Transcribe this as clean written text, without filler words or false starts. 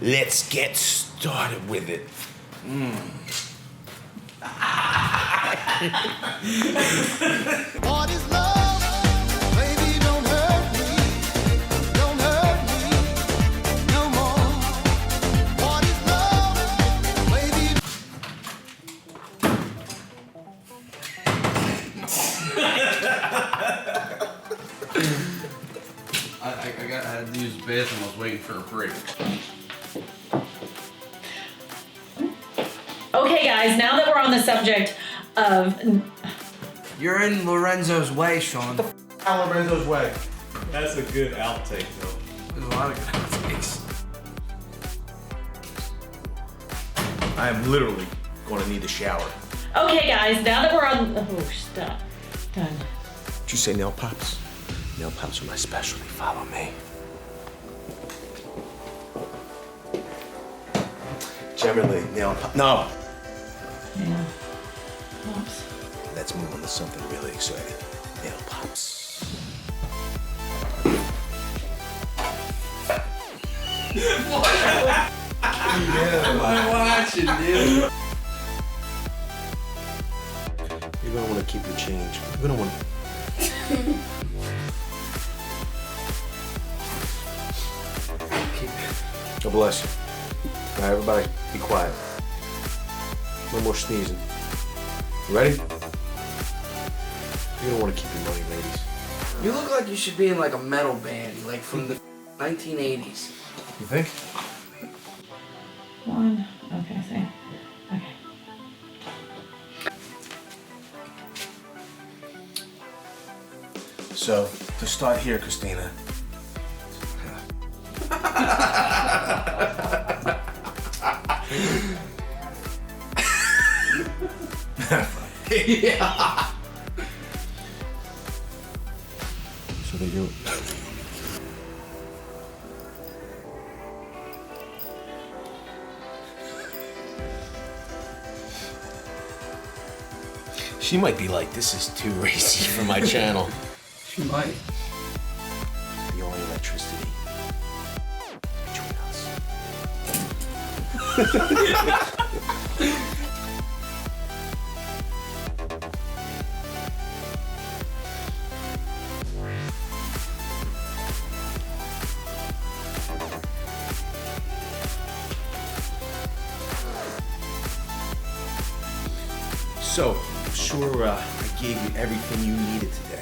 let's get started with it. What is love? Baby, don't hurt me. Don't hurt me no more. What is love? Baby. I had to use the bathroom. I was waiting for a break. Okay, guys, now that we're on the subject of... You're in Lorenzo's way, Sean. Out Lorenzo's way. That's a good outtake, though. There's a lot of good outtakes. I am literally going to need a shower. Okay, guys, now that we're on... Oh, stop. Done. Did you say nail pops? Nail pops are my specialty. Follow me. Generally, nail pop. No! Yeah. Oops. Let's move on to something really exciting. Nail pops. What am I watching, dude? You're gonna want to keep your change. You're gonna want to... God bless you. All right, everybody, be quiet. No more sneezing. You ready? You're gonna want to keep your money, ladies. You look like you should be in like a metal band, like from the 1980s. You think? One. Okay, same. Okay. So, to start here, Kristina. Yeah. So that you... She might be like, this is too racy for my channel. She might. The only electricity between us. So, I'm sure I gave you everything you needed today.